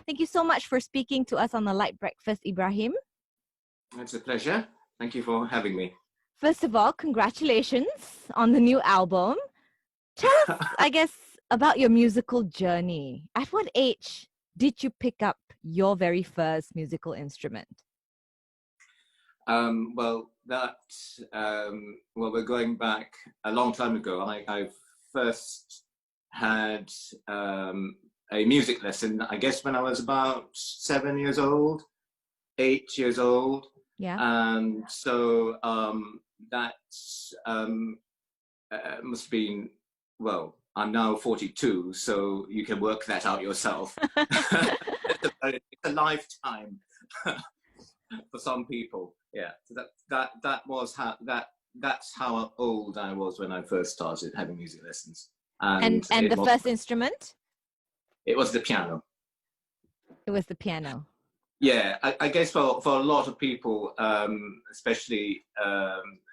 Thank you so much for speaking to us on the Light Breakfast, Ibrahim. It's a pleasure. Thank you for having me. First of all, congratulations on the new album. Tell us, I guess, about your musical journey. At what age did you pick up your very first musical instrument? Well, we're going back a long time ago. I first had a music lesson, I guess, when I was about 7 years old, 8 years old. Yeah. And so that must have been, well, I'm now 42, so you can work that out yourself. It's a lifetime for some people. Yeah, so that's how old I was when I first started having music lessons. And the first instrument? It was the piano. It was the piano. Yeah, I guess for a lot of people, especially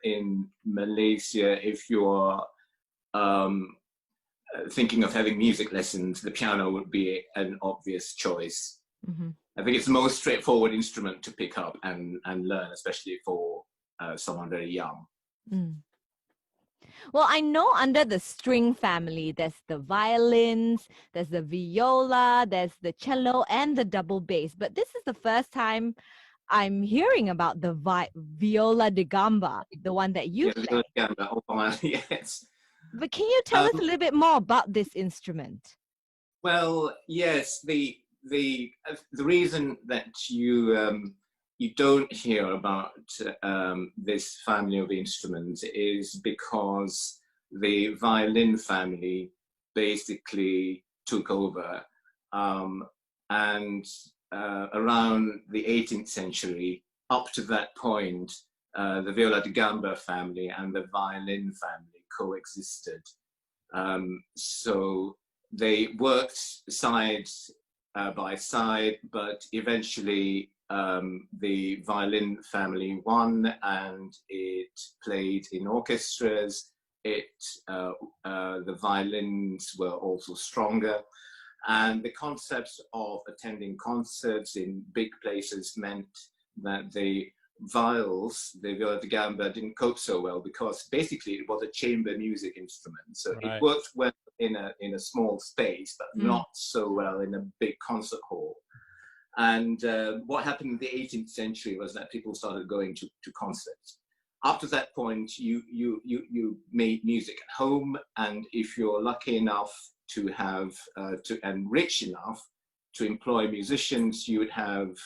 in Malaysia, if you're thinking of having music lessons, the piano would be an obvious choice. Mm-hmm. I think it's the most straightforward instrument to pick up and learn, especially for someone very young. Mm. Well, I know under the string family, there's the violins, there's the viola, there's the cello, and the double bass. But this is the first time I'm hearing about the viola de Gamba, the one that you play. Viola de Gamba, oh, yes. But can you tell us a little bit more about this instrument? Well, yes, the reason that you don't hear about this family of instruments is because the violin family basically took over, and around the 18th century, up to that point, the Viola de Gamba family and the violin family coexisted. So they worked side by side, but eventually the violin family won, and it played in orchestras. The violins were also stronger, and the concepts of attending concerts in big places meant that the viols, the viola de gamba, didn't cope so well, because basically it was a chamber music instrument. So Right. It worked well in a small space, but not so well in a big concert hall. And what happened in the 18th century was that people started going to concerts. Up to that point, you made music at home, and if you're lucky enough to have and rich enough to employ musicians, you would have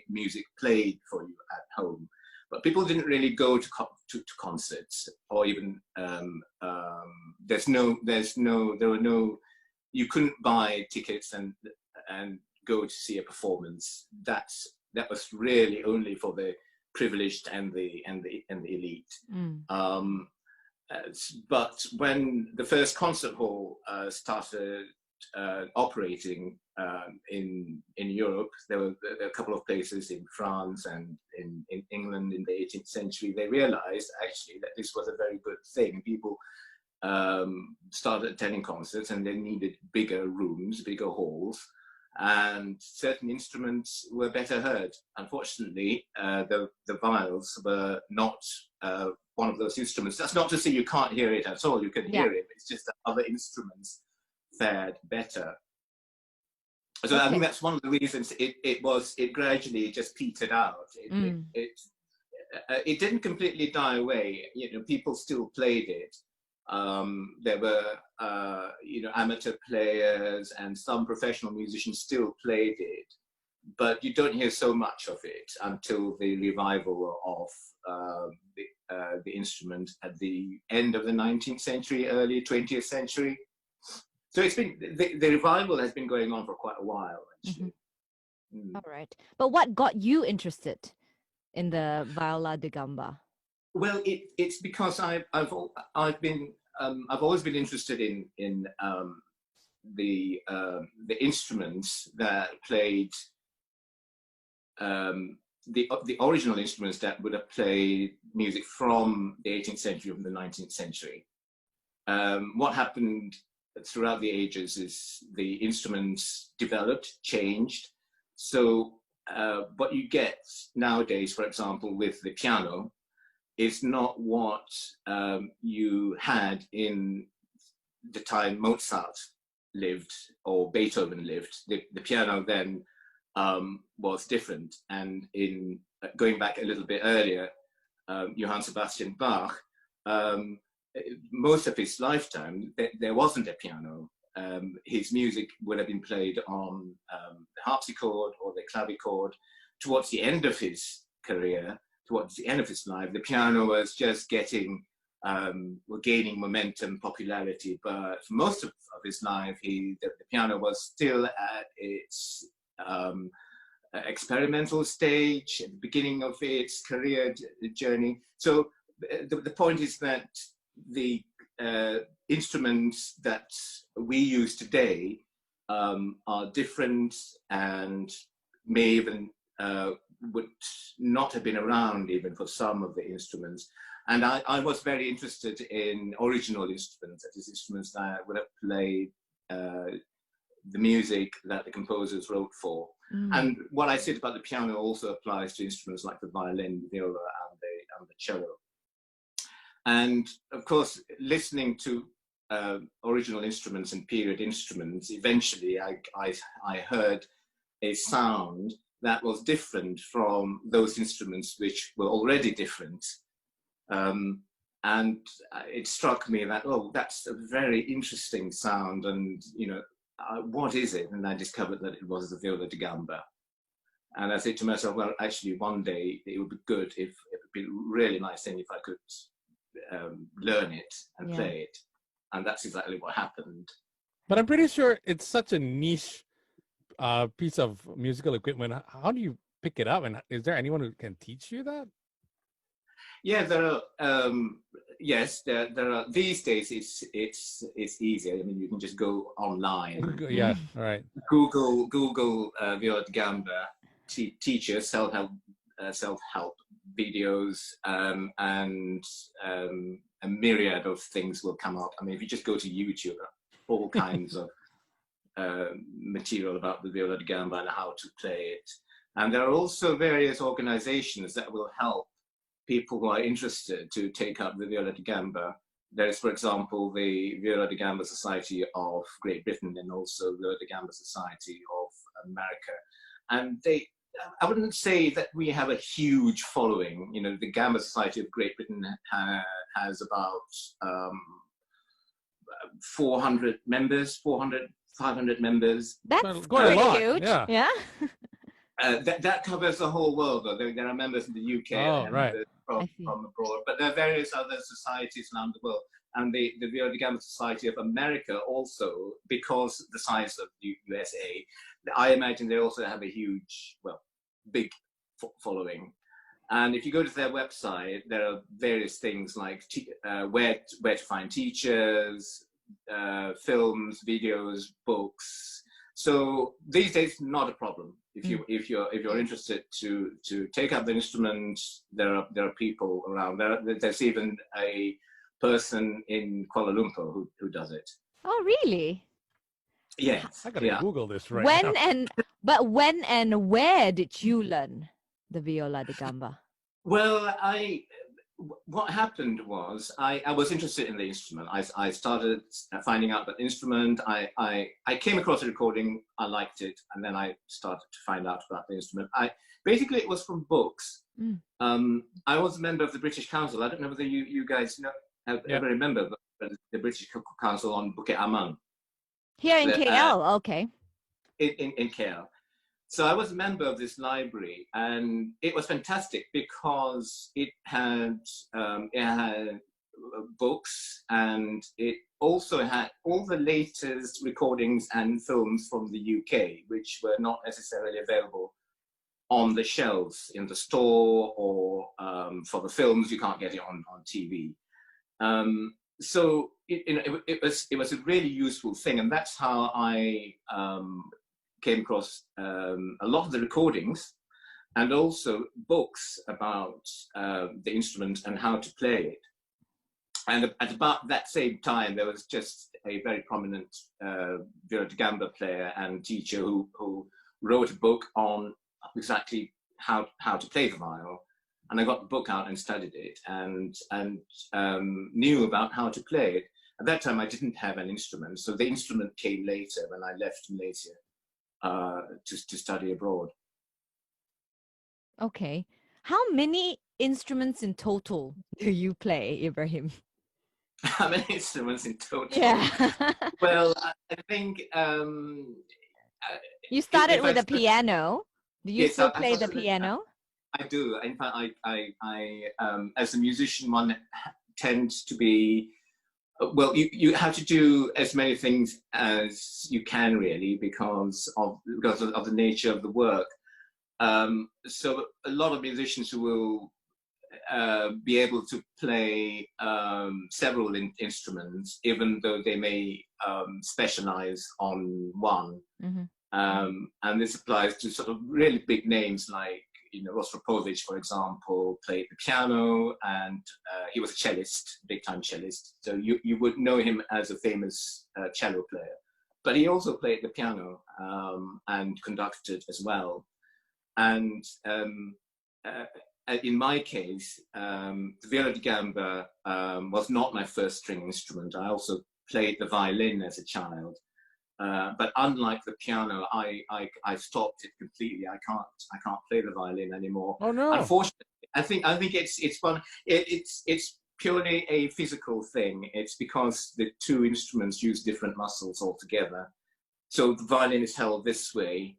music played for you at home. But people didn't really go to concerts, or even you couldn't buy tickets and go to see a performance. That was really only for the privileged and the elite. But when the first concert hall started operating in Europe, there were a couple of places in France and in England in the 18th century. They realized actually that this was a very good thing. People started attending concerts, and they needed bigger rooms, bigger halls, and certain instruments were better heard. Unfortunately, the viols were not one of those instruments. That's not to say you can't hear it at all. You can hear it. It's just that other instruments fared better. So I think that's one of the reasons it gradually just petered out. It didn't completely die away. People still played it. There were amateur players, and some professional musicians still played it, but you don't hear so much of it until the revival of the instrument at the end of the 19th century, early 20th century. So it's been the revival has been going on for quite a while, actually. All right, but what got you interested in the viola de gamba? Well, it's because I've always been interested in the instruments that played the original instruments that would have played music from the 18th century or the 19th century. What happened throughout the ages is the instruments developed, changed. So what you get nowadays, for example, with the piano, is not what you had in the time Mozart lived or Beethoven lived. The piano then was different. And in going back a little bit earlier, Johann Sebastian Bach, most of his lifetime, there wasn't a piano. His music would have been played on the harpsichord or the clavichord. Towards the end of his career, towards the end of his life, the piano was just gaining momentum, popularity. But for most of his life, the piano was still at its experimental stage, at the beginning of its career journey. So the point is that the instruments that we use today are different and may even would not have been around even for some of the instruments. And I was very interested in original instruments, that is, instruments that would have played the music that the composers wrote for. And what I said about the piano also applies to instruments like the violin, viola, and the cello. And of course, listening to original instruments and period instruments, eventually I heard a sound that was different from those instruments which were already different. And it struck me that, oh, that's a very interesting sound, and what is it? And I discovered that it was the viola da gamba. And I said to myself, well, actually, one day it would be good if it would be a really nice thing if I could learn it and play it. And that's exactly what happened. But I'm pretty sure it's such a niche piece of musical equipment. How do you pick it up? And is there anyone who can teach you that? Yeah, there are. Yes, there are. These days, it's easier. I mean, you can just go online. Yeah, all right. Google Viola da Gamba teachers, self-help videos, and a myriad of things will come up. I mean, if you just go to YouTube, all kinds of material about the Viola da Gamba and how to play it. And there are also various organizations that will help people who are interested to take up the Viola da Gamba. There is, for example, the Viola da Gamba Society of Great Britain and also Viola da Gamba Society of America. And I wouldn't say that we have a huge following. The Gamba Society of Great Britain has about 400 members, 500 members. That's quite huge. Yeah. That covers the whole world, though. There are members in the UK from abroad, but there are various other societies around the world. And the Viola da Gamba Society of America also, because the size of the USA, I imagine they also have a huge, big following. And if you go to their website, there are various things like where to find teachers, films, videos, books. So these days, not a problem. If you're interested to take up the instrument, there are people around. There's even a person in Kuala Lumpur who does it. Oh, really? Yes. I gotta Google this right now. When and where did you learn the viola da gamba? Well, what happened was I was interested in the instrument. I started finding out about the instrument. I came across a recording. I liked it, and then I started to find out about the instrument. Basically it was from books. I was a member of the British Council. I don't know whether you guys ever remember the British Council on Bukit Aman. Here in KL, okay. In KL. So I was a member of this library, and it was fantastic because it had books, and it also had all the latest recordings and films from the UK, which were not necessarily available on the shelves in the store, or for the films you can't get it on TV. So it was a really useful thing, and that's how I came across a lot of the recordings, and also books about the instrument and how to play it. And at about that same time, there was just a very prominent Viola da Gamba player and teacher who wrote a book on exactly how to play the viol. And I got the book out and studied it and knew about how to play it. At that time, I didn't have an instrument, so the instrument came later when I left Malaysia to study abroad. Okay. How many instruments in total do you play, Ibrahim? How many instruments in total? Yeah. Well, I think You started if with I a piano. Do you yes, still I play the started with- piano? I do. In fact, I as a musician, one tends to be, well, you have to do as many things as you can, really, because of the nature of the work. So a lot of musicians who will be able to play several instruments, even though they may specialize on one. Mm-hmm. And this applies to sort of really big names like, Rostropovich, for example, played the piano, and he was a cellist, big-time cellist. So you would know him as a famous cello player. But he also played the piano and conducted as well. And in my case, the viola da gamba was not my first string instrument. I also played the violin as a child. But unlike the piano, I stopped it completely. I can't play the violin anymore. Oh no! Unfortunately, I think it's fun. It's purely a physical thing. It's because the two instruments use different muscles altogether. So the violin is held this way,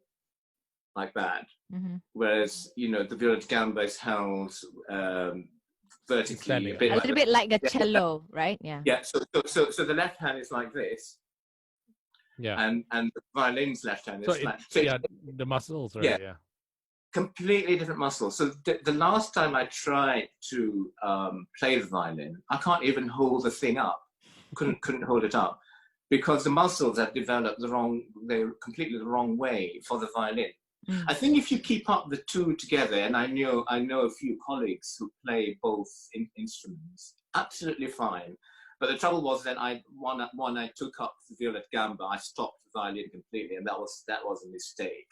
like that, Mm-hmm. whereas the viola da gamba is held vertically, Standing. A little bit like a cello, right? Yeah. Yeah. So the left hand is like this. Yeah. And the violin's left hand is flat. So yeah, the muscles, right? Yeah. Completely different muscles. So the last time I tried to play the violin, I can't even hold the thing up. Couldn't hold it up because the muscles have developed they're completely the wrong way for the violin. Mm. I think if you keep up the two together, and I know a few colleagues who play both instruments, absolutely fine. But the trouble was that when I took up the viola da gamba, I stopped the violin completely, and that was a mistake,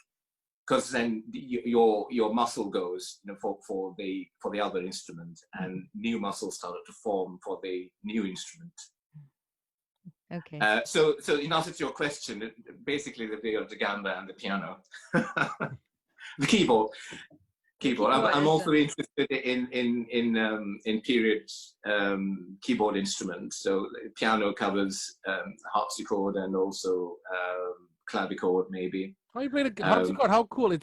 because then your muscle goes, for the other instrument, and new muscles started to form for the new instrument. Okay. So in answer to your question, basically the viola da gamba and the piano, the keyboard. I'm also interested in period keyboard instruments. So piano covers harpsichord and also clavichord, maybe. Oh, you played a harpsichord? How cool!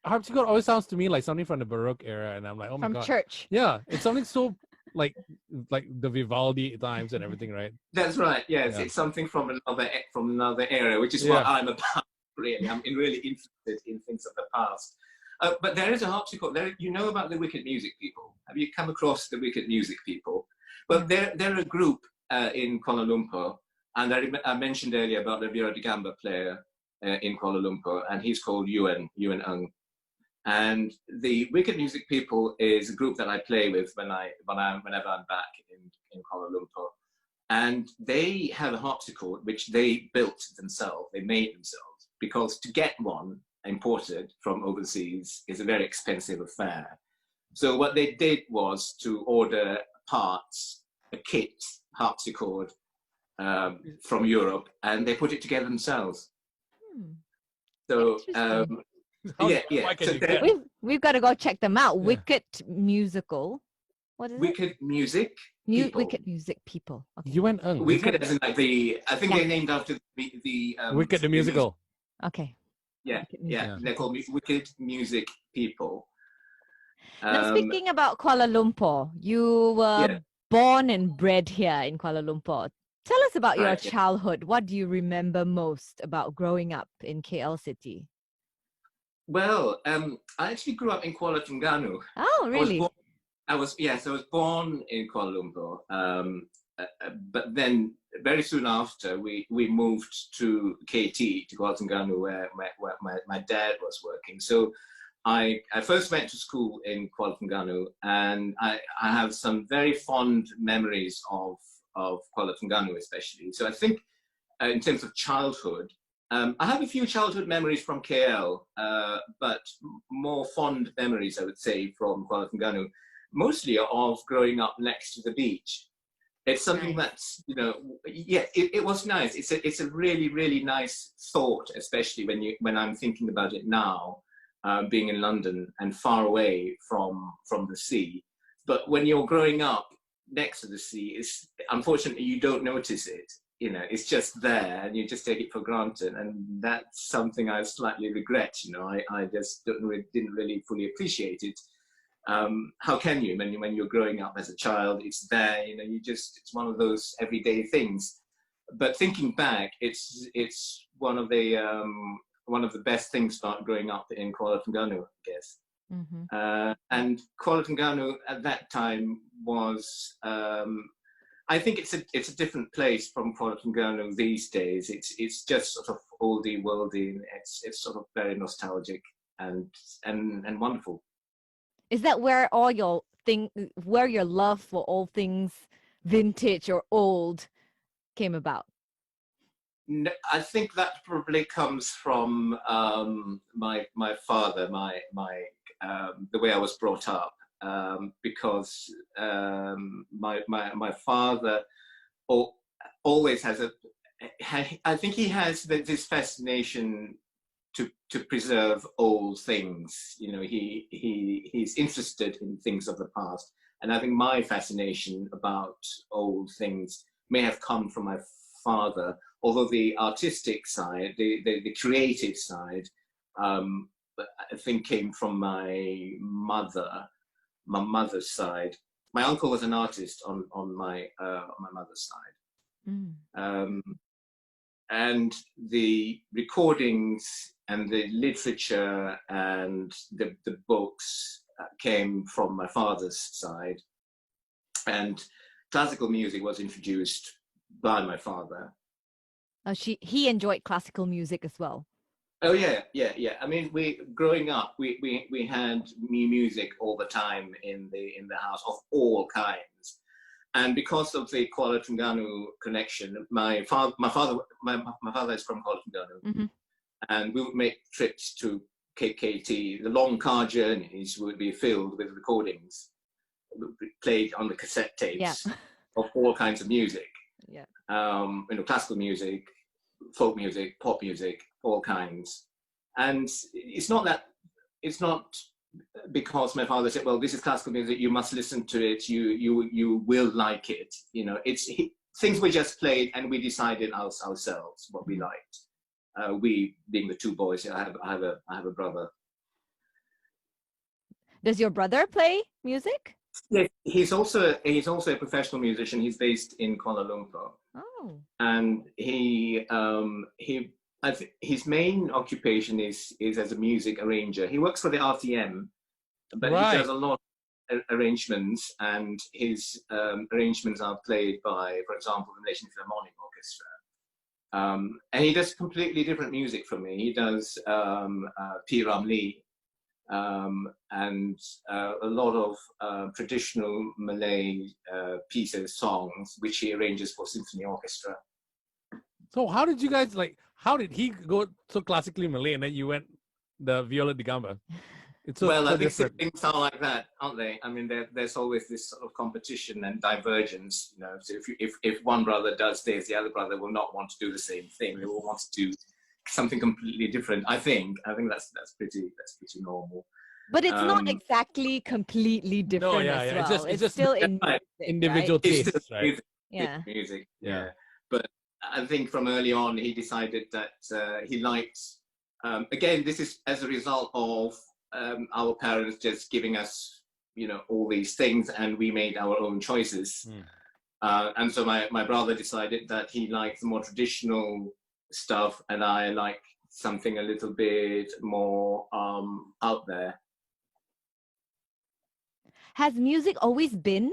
Harpsichord always sounds to me like something from the Baroque era, and I'm like, oh my god, from church. Yeah, it's something so like the Vivaldi times and everything, right? That's right. Yes, yeah. It's something from another era, which is what I'm about. Really, I'm really interested in things of the past. But there is a harpsichord. You know about the Wicked Music People. Have you come across the Wicked Music People? Well, they're a group in Kuala Lumpur, and I mentioned earlier about the viola da gamba player in Kuala Lumpur, and he's called Yuan Ng. And the Wicked Music People is a group that I play with whenever I'm back in Kuala Lumpur. And they have a harpsichord which they built themselves. They made themselves, because to get one imported from overseas is a very expensive affair. So what they did was to order parts, a kit harpsichord from Europe, and they put it together themselves. So we've got to go check them out. Yeah. Wicked Musical. What is Wicked Music People. Wicked Music People. Okay. Yuan Ng. Wicked as in like I think they're named after the Wicked the musical. Okay. Yeah, they're called Wicked Music People. Now, speaking about Kuala Lumpur, you were born and bred here in Kuala Lumpur. Tell us about your childhood. What do you remember most about growing up in KL City? Well, I actually grew up in Kuala Terengganu. Oh, really? I was born in Kuala Lumpur, but then very soon after we moved to KT, to Kuala Terengganu, where my dad was working. So I first went to school in Kuala Terengganu, and I have some very fond memories of Kuala Terengganu especially. So I think in terms of childhood, I have a few childhood memories from KL, but more fond memories, I would say, from Kuala Terengganu, mostly of growing up next to the beach. It's something that's, you know, yeah, it was nice. It's a really, really nice thought, especially when I'm thinking about it now, being in London and far away from the sea. But when you're growing up next to the sea, unfortunately you don't notice it. You know, it's just there, and you just take it for granted, and that's something I slightly regret. You know, I just didn't really fully appreciate it. How can you when you're growing up as a child? It's there, you know. It's one of those everyday things. But thinking back, it's one of the best things about growing up in Kuala Terengganu, I guess. Mm-hmm. And Kuala Terengganu at that time was, I think it's a different place from Kuala Terengganu these days. It's just sort of oldie worldy. It's sort of very nostalgic and wonderful. Is that where where your love for all things vintage or old came about? No, I think that probably comes from my father, the way I was brought up, because my father always has I think he has this fascination to preserve old things. You know, he's interested in things of the past, and I think my fascination about old things may have come from my father, although the artistic side, the creative side, I think came from my mother's side. My uncle was an artist on my mother's side. And the recordings and the literature and the books came from my father's side. And classical music was introduced by my father. He enjoyed classical music as well. Oh yeah. I mean, growing up, we had music all the time in the house of all kinds. And because of the Kuala Terengganu connection, my father is from Kuala Terengganu, mm-hmm. and we would make trips to KKT. The long car journeys would be filled with recordings played on the cassette tapes of all kinds of music. Yeah. You know, classical music, folk music, pop music, all kinds. And it's not because my father said, well, this is classical music, you must listen to it, you will like it. You know, things were just played, and we decided ourselves what we liked. We being the two boys. I have a brother. Does your brother play music? Yeah, he's also a professional musician. He's based in Kuala Lumpur. Oh. And his main occupation is as a music arranger. He works for the RTM, but he does a lot of arrangements, and his arrangements are played by, for example, the Malaysian Philharmonic Orchestra. And he does completely different music from me. He does P. Ramlee, and a lot of traditional Malay pieces, songs, which he arranges for symphony orchestra. So how did you guys how did he go so classically Malay and then you went the Viola de Gamba? It's so I think different. things are like that, aren't they? I mean, there's always this sort of competition and divergence. You know, so if one brother does this, the other brother will not want to do the same thing. They will want to do something completely different. I think that's pretty normal. But it's not exactly completely different as well. It's just still individual tastes, right? Music. Yeah. But I think from early on he decided that he liked. Again, this is as a result of our parents just giving us, you know, all these things, and we made our own choices. And so my brother decided that he liked the more traditional stuff, and I like something a little bit more out there. Has music always been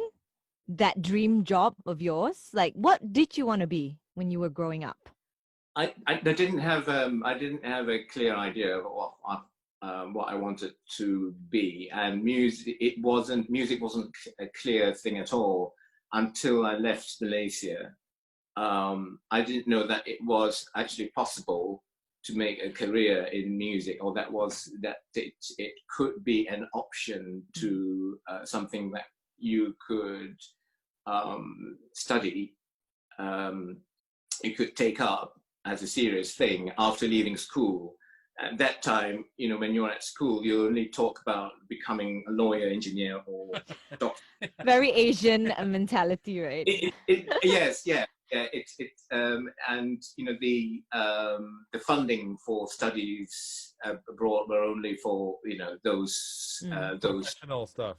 that dream job of yours? Like, what did you want to be when you were growing up? I didn't have a clear idea of what I wanted to be, and music wasn't a clear thing at all until I left Malaysia. I didn't know that it was actually possible to make a career in music, or that it could be an option to something that you could study, you could take up as a serious thing after leaving school. At that time, you know, when you're at school, you only talk about becoming a lawyer, engineer, or doctor. Very Asian mentality, right? Yes, yeah. And you know, the funding for studies abroad were only for, you know, those professional stuff.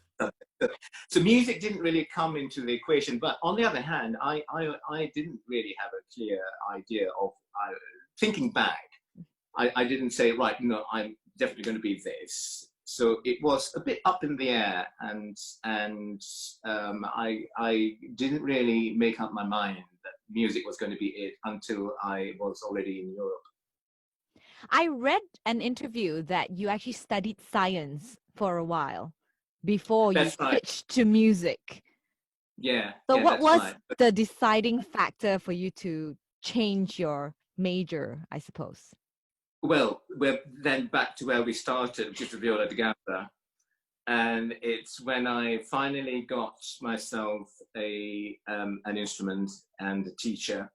So music didn't really come into the equation. But on the other hand, I didn't really have a clear idea of thinking back. I didn't say, right, no, I'm definitely going to be this. So it was a bit up in the air, and I didn't really make up my mind that music was going to be it until I was already in Europe. I read an interview that you actually studied science for a while before you switched to music. Yeah. So yeah, what was right. the deciding factor for you to change your major, I suppose? Well, we're then back to where we started, which is the Viola de Gamba. And it's when I finally got myself an instrument and a teacher,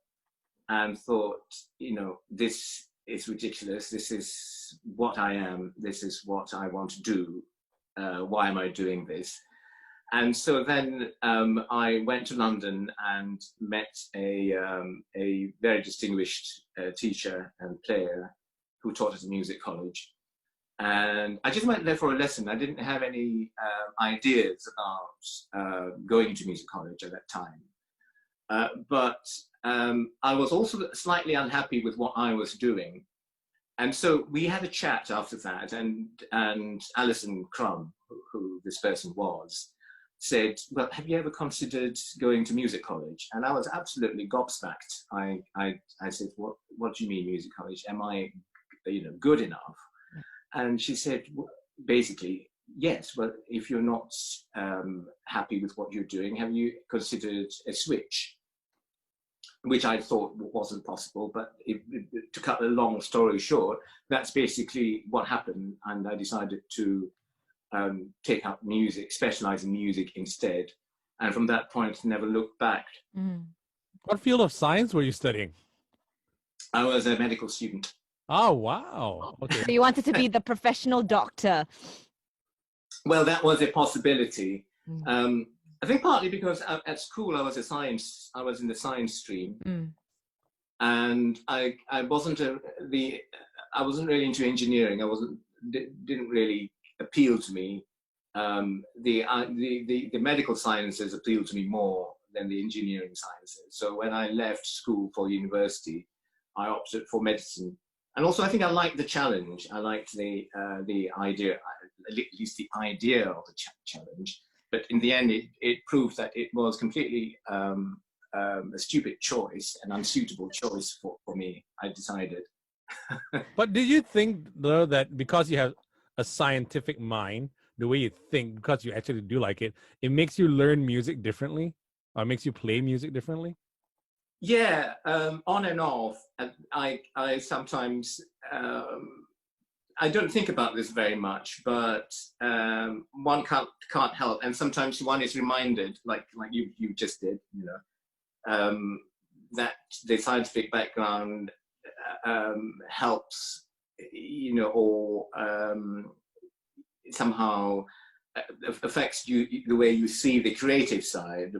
and thought, you know, this is ridiculous. This is what I am. This is what I want to do. Why am I doing this? And so then I went to London and met a very distinguished teacher and player who taught at a music college. And I just went there for a lesson. I didn't have any ideas about going to music college at that time. But I was also slightly unhappy with what I was doing. And so we had a chat after that, and Alison Crum, who this person was, said, well, have you ever considered going to music college? And I was absolutely gobsmacked. I said, what do you mean music college? Am I, you know, good enough? And she said, basically, yes, well, if you're not happy with what you're doing, have you considered a switch? Which I thought wasn't possible, but to cut a long story short, that's basically what happened. And I decided to take up music, specialize in music instead. And from that point, never looked back. Mm. What field of science were you studying? I was a medical student. Oh, wow. Okay. So you wanted to be the professional doctor. Well, that was a possibility. Mm. I think partly because at school I was in the science stream, and I wasn't really into engineering. Didn't really appeal to me. The medical sciences appealed to me more than the engineering sciences. So when I left school for university, I opted for medicine. And also, I think I liked the challenge. I liked the idea, at least the idea of the challenge. But in the end, it proved that it was completely a stupid choice, an unsuitable choice for me. I decided. But did you think, though, that because you have a scientific mind, the way you think, because you actually do like it, it makes you learn music differently, or makes you play music differently? Yeah, on and off. I sometimes, I don't think about this very much, but one can't help, and sometimes one is reminded, like you just did, you know, that the scientific background helps, you know, or somehow affects you, the way you see the creative side,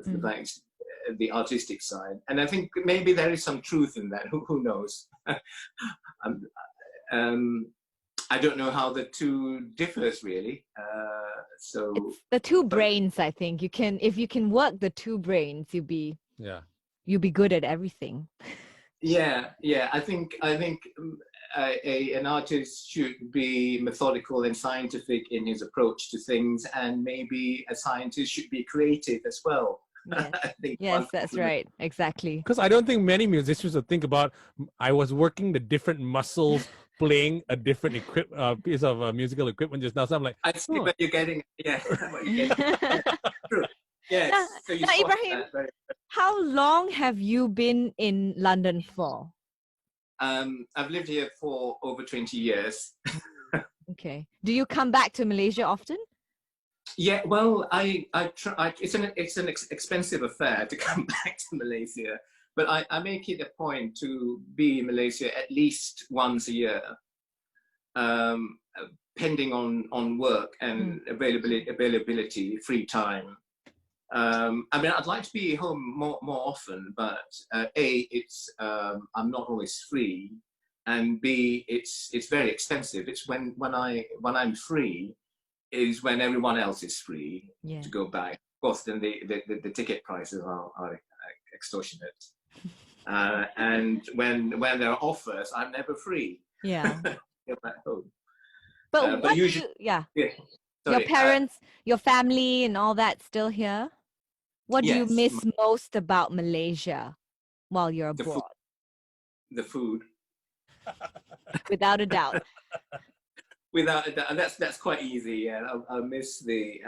the artistic side. And I think maybe there is some truth in that. Who knows? I don't know how the two differs really. So it's the two brains, I think. If you can work the two brains, you'll be good at everything. Yeah. I think an artist should be methodical and scientific in his approach to things, and maybe a scientist should be creative as well. Yes, yes, that's right. Exactly. Because I don't think many musicians would think about, I was working the different muscles playing a different piece of musical equipment just now. So I'm like, I see what you're getting. Yeah. True. Yes. Now, So you now spotted Ibrahim, that very. how long have you been in London for? I've lived here for over 20 years. Okay. Do you come back to Malaysia often? Yeah, well, I try. It's an expensive affair to come back to Malaysia, but I make it a point to be in Malaysia at least once a year, um, pending on work and availability, free time. I mean, I'd like to be home more often, but it's I'm not always free, and B, it's very expensive. It's when I'm free is when everyone else is free to go back. Of course, then the ticket prices are extortionate, and when there are offers, I'm never free. Yeah. Go back home. But what usually, yeah. Sorry, Your parents, your family and all that still here? What do you yes, miss most about Malaysia while you're abroad? the food. Without a doubt. Without a doubt, that's quite easy. Yeah, I miss the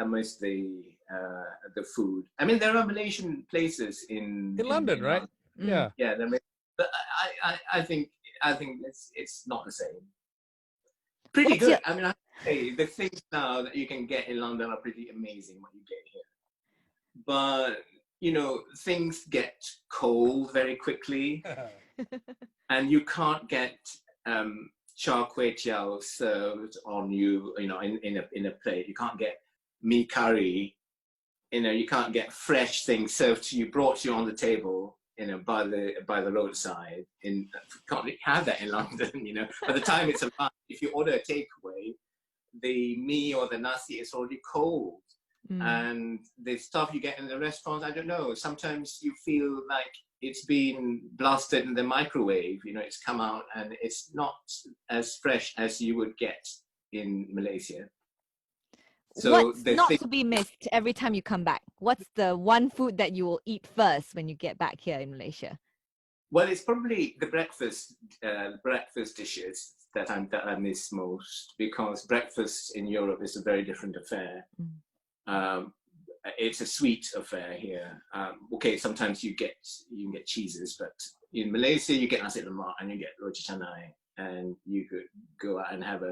food. I mean, there are Malaysian places in London, right? London. Yeah. Yeah, but I think it's not the same. Pretty What's good. your- I mean, I say the things now that you can get in London are pretty amazing what you get here. But you know, things get cold very quickly, and you can't get char kway teow served on you, you know, in a plate. You can't get mee curry. You know, you can't get fresh things served to you, brought to you on the table, you know, by the roadside. You can't have that in London. You know, by the time it's arrived, if you order a takeaway, the mee or the nasi is already cold. And the stuff you get in the restaurants, I don't know, sometimes you feel like it's been blasted in the microwave. You know, it's come out and it's not as fresh as you would get in Malaysia. So what's not to be missed every time you come back? What's the one food that you will eat first when you get back here in Malaysia? Well, it's probably the breakfast dishes that I miss most, because breakfast in Europe is a very different affair. It's a sweet affair here. Okay, sometimes you can get cheeses, but in Malaysia you get nasi lemak and you get roti canai, and you could go out and have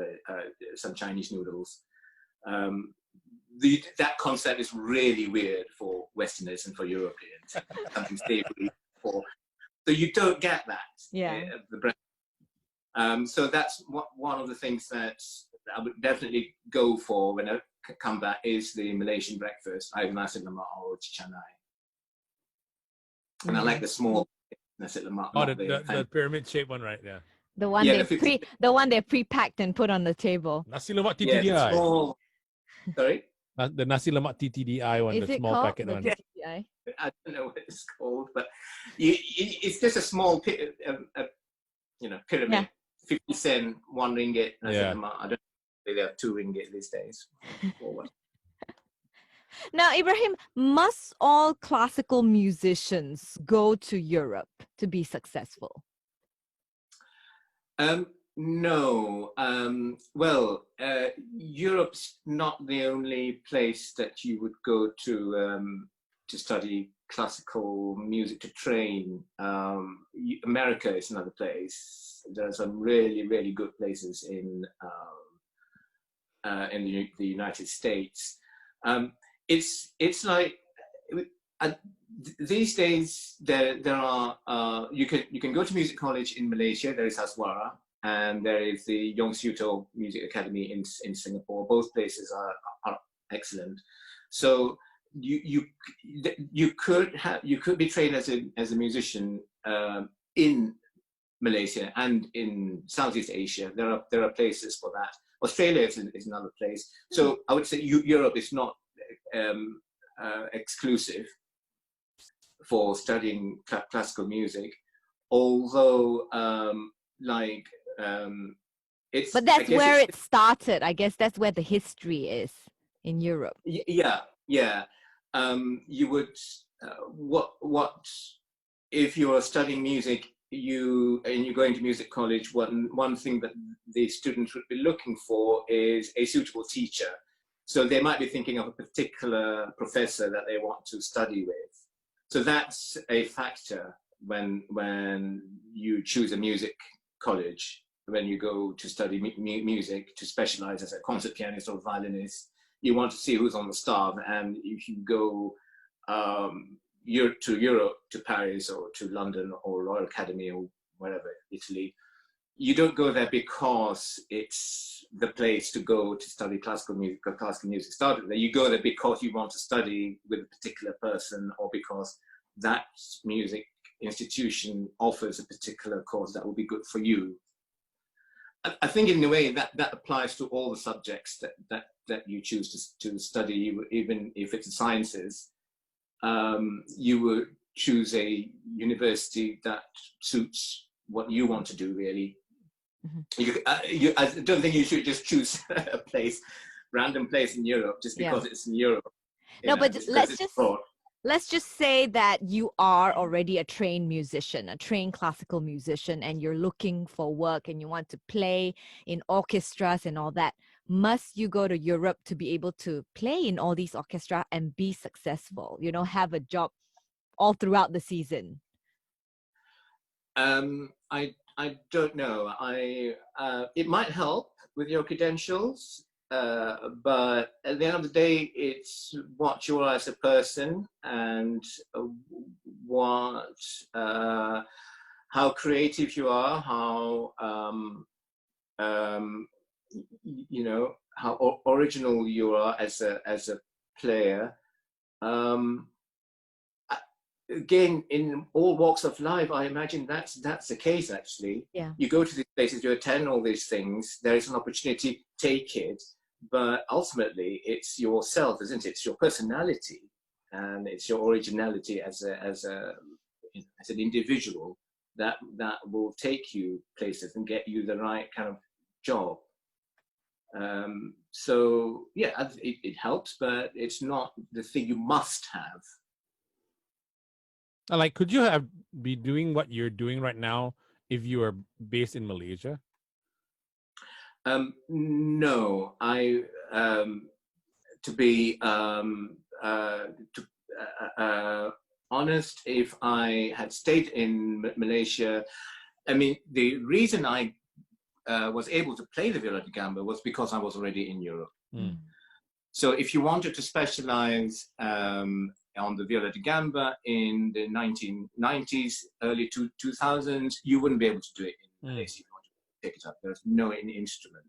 some Chinese noodles. That concept is really weird for Westerners and for Europeans. Something savory, so you don't get that. The bread. So that's one of the things that I would definitely go for when I come back, is the Malaysian breakfast, either nasi lemak or roti canai. And I like the small nasi lemak. Oh, the pyramid shaped one, right? Yeah. The one they pre-packed and put on the table. Nasi lemak Yeah, TTDI. the small. Sorry. The nasi lemak TTDI one, Is the it small called packet the one. TTDI? I don't know what it's called, but it's just a small pyramid. 50 cent, 1 ringgit. Nasi lemak. I don't know if they have 2 ringgit these days. Or what. Now, Ibrahim, must all classical musicians go to Europe to be successful? No. Well, Europe's not the only place that you would go to study classical music, to train. America is another place. There are some really, really good places in the United States. It's like these days there are you can go to music college in Malaysia. There is Haswara, and there is the Yong Siu To Music Academy in Singapore. Both places are excellent. So you could be trained as a musician in Malaysia and in Southeast Asia. There are places for that. Australia is another place. So I would say Europe is not exclusive for studying classical music, although it's. But that's where it started. I guess that's where the history is in Europe. Yeah. You would what if you're studying music, and you're going to music college, one thing that the students would be looking for is a suitable teacher. So they might be thinking of a particular professor that they want to study with. So that's a factor when you choose a music college, when you go to study music, to specialize as a concert pianist or violinist. You want to see who's on the staff, and if you go to Europe, to Paris or to London or Royal Academy or wherever, Italy, you don't go there because it's the place to go to study classical music or classical music started there. You go there because you want to study with a particular person, or because that music institution offers a particular course that will be good for you. I think in a way that applies to all the subjects that you choose to study, even if it's sciences. You would choose a university that suits what you want to do, really. Mm-hmm. I don't think you should just choose a random place in Europe just because it's in Europe. No, but let's just say that you are already a trained musician, a trained classical musician, and you're looking for work and you want to play in orchestras and all that. Must you go to Europe to be able to play in all these orchestras and be successful, have a job all throughout the season? I don't know. It might help with your credentials, but at the end of the day, it's what you are as a person and how creative you are, how how original you are as a player. Again, in all walks of life, I imagine that's the case, actually. Yeah. You go to these places, you attend all these things, there is an opportunity, take it, but ultimately it's yourself, isn't it? It's your personality, and it's your originality as an individual that will take you places and get you the right kind of job. So yeah, it helps, but it's not the thing you must have. Like, could you be doing what you're doing right now if you are based in Malaysia? No, to be honest, if I had stayed in Malaysia, I mean, the reason I was able to play the Viola da Gamba was because I was already in Europe. Mm. So if you wanted to specialize on the Viola da Gamba in the 1990s, early 2000s, you wouldn't be able to do it in Malaysia if you want to pick it up. There's no instrument.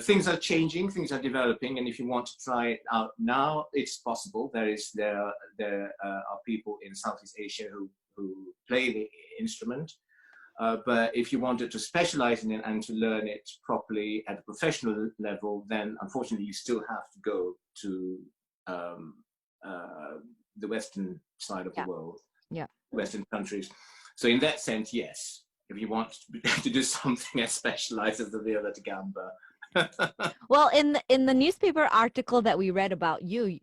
Things are changing, things are developing, and if you want to try it out now, it's possible. There are people in Southeast Asia who play the instrument. But if you wanted to specialize in it and to learn it properly at a professional level, then unfortunately you still have to go to the Western side of the world, Western countries. So in that sense, yes, if you want to do something as specialized as the Viola da Gamba. Well, in the newspaper article that we read about you,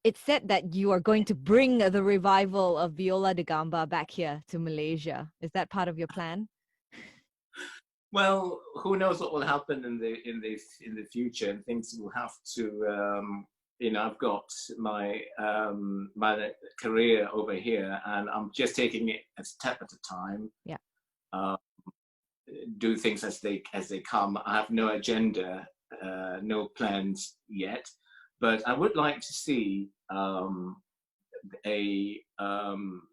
it said that you are going to bring the revival of Viola da Gamba back here to Malaysia. Is that part of your plan? Well, who knows what will happen in the future, and things will have to. I've got my my career over here, and I'm just taking it a step at a time. Yeah. Do things as they come. I have no agenda, no plans yet, but I would like to see a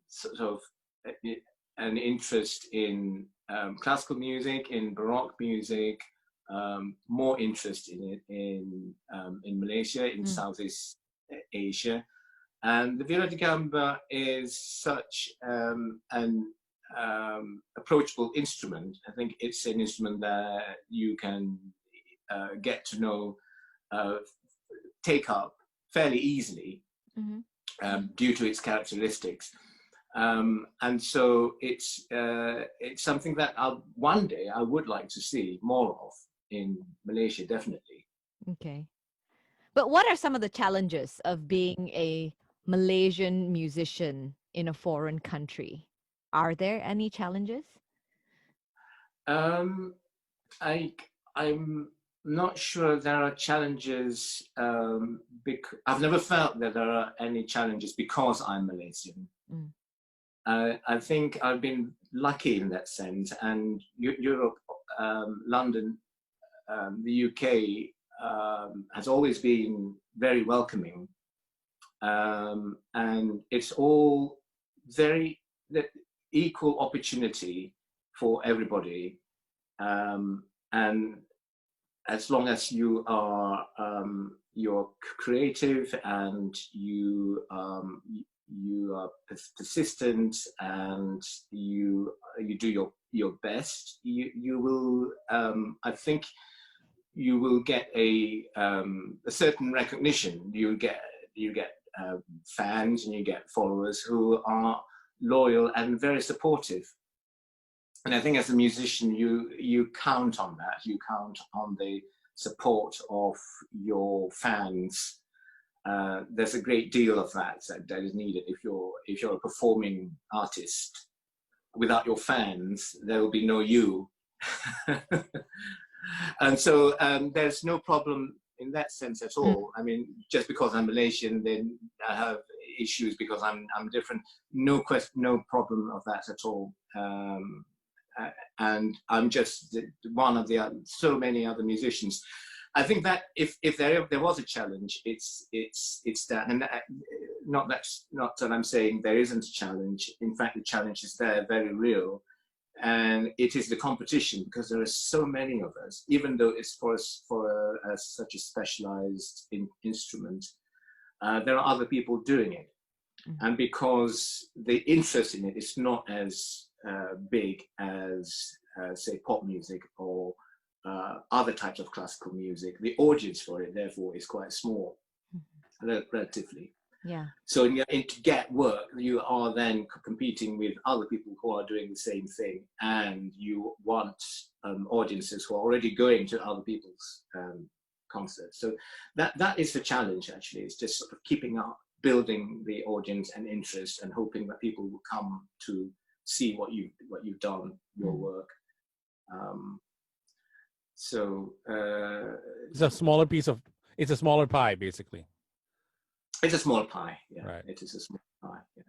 sort of an interest in classical music, in Baroque music, more interest in it in Malaysia, in Southeast Asia, and the Viola da Gamba is such an approachable instrument. I think it's an instrument that you can get to know, take up fairly easily due to its characteristics. And so it's something that one day I would like to see more of in Malaysia, definitely. Okay. But what are some of the challenges of being a Malaysian musician in a foreign country? Are there any challenges? I'm not sure there are challenges. I've never felt that there are any challenges because I'm Malaysian. Mm. I think I've been lucky in that sense, and Europe, London, the UK has always been very welcoming, and it's all very equal opportunity for everybody, and as long as you are you're creative and you are persistent and you do your best, you will I think you will get a certain recognition. You get fans and you get followers who are loyal and very supportive. And I think as a musician, you count on that. You count on the support of your fans. There's a great deal of that is needed. If you're a performing artist, without your fans, there will be no you. And so there's no problem in that sense at all. I mean, just because I'm Malaysian, then I have issues because I'm different. No problem of that at all. And I'm just one of the so many other musicians. I think that if there was a challenge, it's that, and not that I'm saying there isn't a challenge. In fact, the challenge is there, very real, and it is the competition, because there are so many of us. Even though it's for such a specialized instrument, there are other people doing it, and because the interest in it is not as big as say pop music or other types of classical music, the audience for it therefore is quite small, relatively. Yeah. So to get work, you are then competing with other people who are doing the same thing, and you want audiences who are already going to other people's concerts. So that is the challenge, actually. It's just sort of keeping up, building the audience and interest, and hoping that people will come to see what you've done, your work. So it's a smaller it's a smaller pie, basically. It's a small pie. Yeah, right. It is a small pie. Yeah.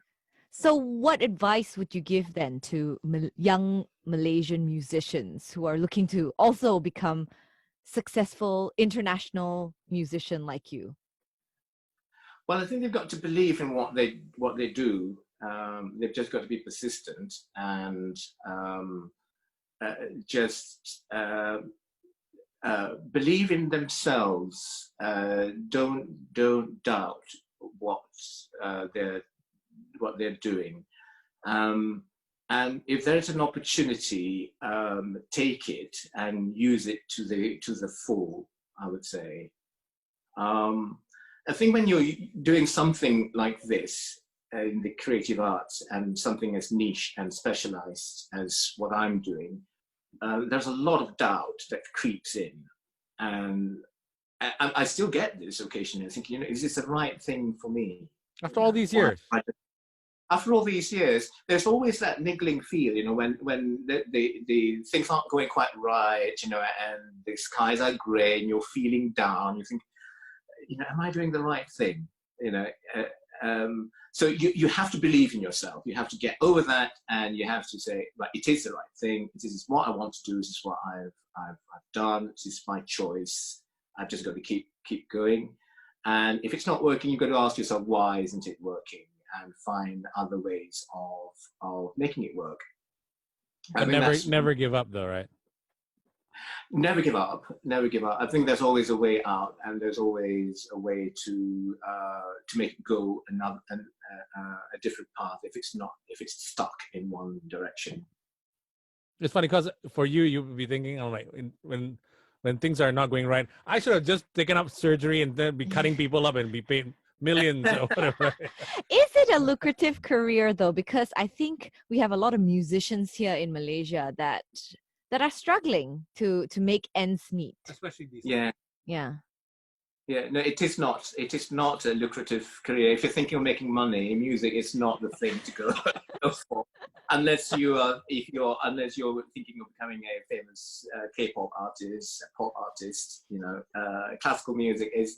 So what advice would you give then to young Malaysian musicians who are looking to also become successful international musician like you? Well, I think they've got to believe in what they do. They've just got to be persistent and just believe in themselves. Don't doubt what they're doing. And if there's an opportunity, take it and use it to the full, I would say. I think when you're doing something like this in the creative arts, and something as niche and specialized as what I'm doing, there's a lot of doubt that creeps in. And I still get this occasionally. I think, is this the right thing for me? After all these years? After all these years, there's always that niggling feel, when the things aren't going quite right, and the skies are gray and you're feeling down. You think, am I doing the right thing? So you have to believe in yourself. You have to get over that, and you have to say, right, it is the right thing. This is what I want to do. This is what I've done. This is my choice. I've just got to keep going. And if it's not working, you've got to ask yourself, why isn't it working? And find other ways of making it work. But never give up, though, right? Never give up. Never give up. I think there's always a way out, and there's always a way to make it go a different path if it's stuck in one direction. It's funny because for you would be thinking, oh, like when things are not going right, I should have just taken up surgery and then be cutting people up and be paid millions or whatever. Is it a lucrative career though? Because I think we have a lot of musicians here in Malaysia that are struggling to make ends meet. Especially these days. Yeah. Yeah, no, it is not. It is not a lucrative career. If you're thinking of making money, music is not the thing to go, go for, unless you are. Unless you're thinking of becoming a famous K-pop artist, pop artist. You know, classical music is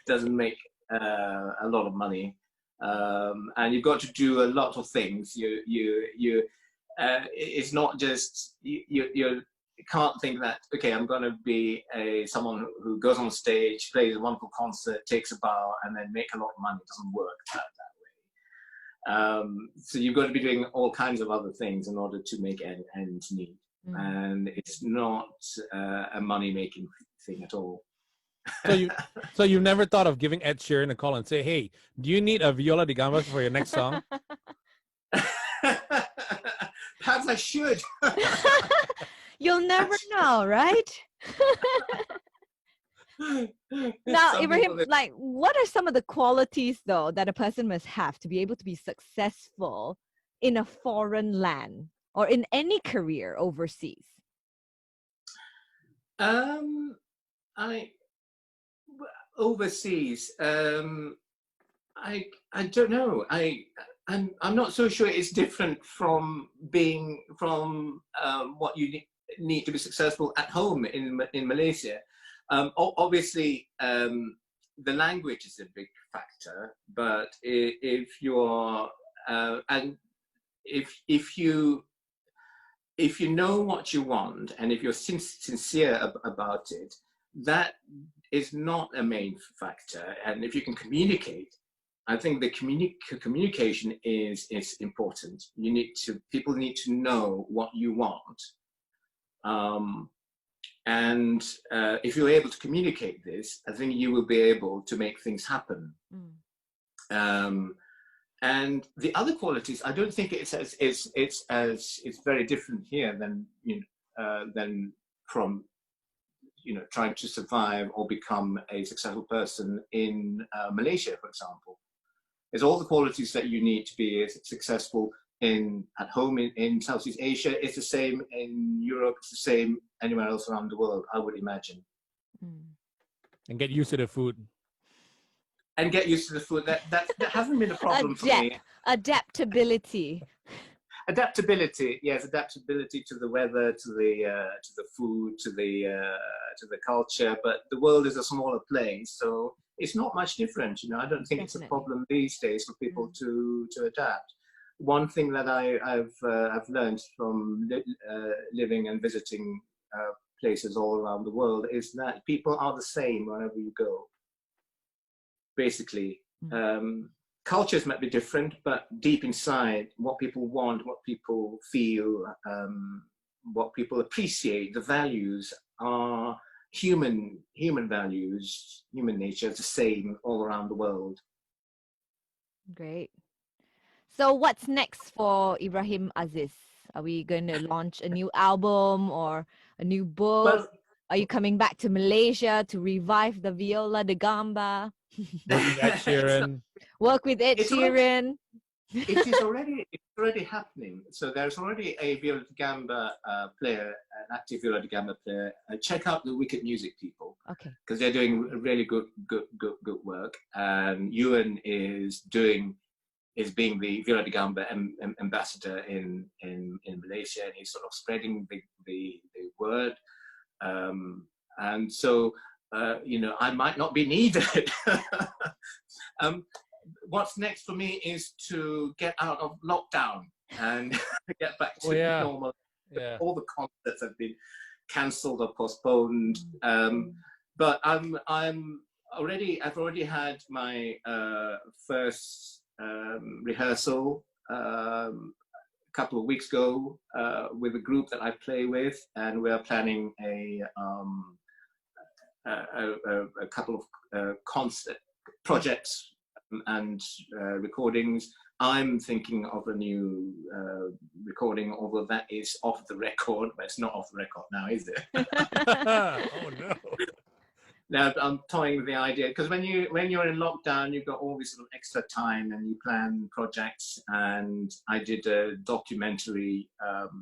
doesn't make a lot of money, and you've got to do a lot of things. It's not just you can't think that, okay, I'm going to be someone who goes on stage, plays a wonderful concert, takes a bow, and then make a lot of money. It doesn't work that way. So you've got to be doing all kinds of other things in order to make ends meet. And it's not a money-making thing at all. So you've never thought of giving Ed Sheeran a call and say, hey, do you need a Viola de Gamba for your next song? Perhaps I should. You'll never know, right? Now, Ibrahim, like, what are some of the qualities, though, that a person must have to be able to be successful in a foreign land or in any career overseas? Overseas, I don't know. I'm not so sure it's different from being what you need to be successful at home in Malaysia. Obviously, the language is a big factor, but if you're and if you know what you want and if you're sincere about it, that is not a main factor. And if you can communicate, I think the communication is important. People need to know what you want. And if you're able to communicate this, I think you will be able to make things happen. And the other qualities, I don't think it's very different here than from trying to survive or become a successful person in Malaysia, for example. It's all the qualities that you need to be successful at home in Southeast Asia. It's the same in Europe. It's the same anywhere else around the world, I would imagine. And get used to the food. And get used to the food. That hasn't been a problem for me. Adaptability. Adaptability, yes, adaptability to the weather, to the food, to the culture. But the world is a smaller place, so it's not much different. I don't think it's a problem these days for people to adapt. One thing that I've learned from living and visiting places all around the world is that people are the same wherever you go. Basically. Cultures might be different, but deep inside, what people want, what people feel, what people appreciate, the values are human values, human nature is the same all around the world. Great. So what's next for Ibrahim Aziz? Are we going to launch a new album or a new book? Well, are you coming back to Malaysia to revive the Viola de Gamba? Work with Ed Sheeran. Work with Ed Sheeran. It's already happening. So there's already a Viola de Gamba player, an active Viola de Gamba player. Check out the Wicked Music people, okay, because they're doing really good work. And Ewan is being the Viola de Gamba ambassador in Malaysia, and he's sort of spreading the word. And so I might not be needed. What's next for me is to get out of lockdown and get back to normal. Yeah. All the concerts have been cancelled or postponed. But I've already had my first rehearsal a couple of weeks ago with a group that I play with, and we are planning a couple of concert projects and recordings. I'm thinking of a new recording, although that is off the record, but it's not off the record now, is it? Oh no. Now I'm toying with the idea, because when you're in lockdown, you've got all this sort of extra time and you plan projects. And I did a documentary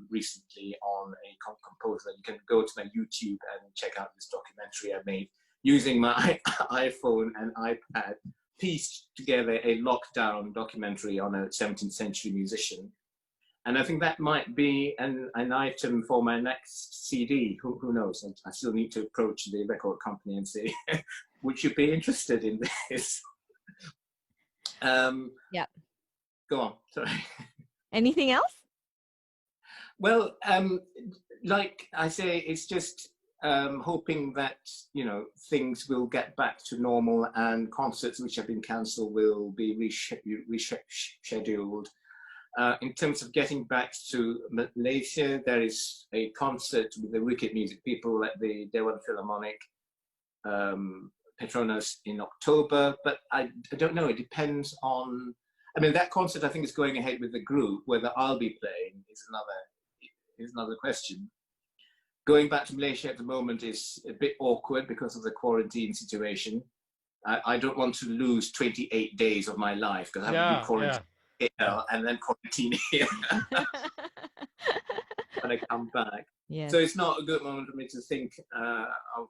recently on a composer. You can go to my YouTube and check out this documentary I made using my iPhone and iPad, pieced together a lockdown documentary on a 17th century musician. And I think that might be an item for my next CD. Who knows? I still need to approach the record company and say, would you be interested in this? Yeah. Go on, sorry. Anything else? Well, like I say, it's just hoping that, you know, things will get back to normal and concerts which have been cancelled will be rescheduled. In terms of getting back to Malaysia, there is a concert with the Wicked Music people at the Dewan Philharmonic Petronas in October, but I don't know. It depends on. I mean, that concert I think is going ahead with the group. Whether I'll be playing is another question. Going back to Malaysia at the moment is a bit awkward because of the quarantine situation. I don't want to lose 28 days of my life because I have to be quarantined here and then quarantine here when I come back. Yes. So it's not a good moment for me to think of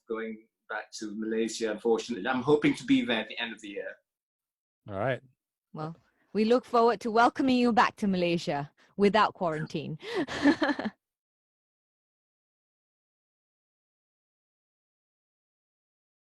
going back to Malaysia, unfortunately. I'm hoping to be there at the end of the year. All right. Well, we look forward to welcoming you back to Malaysia without quarantine.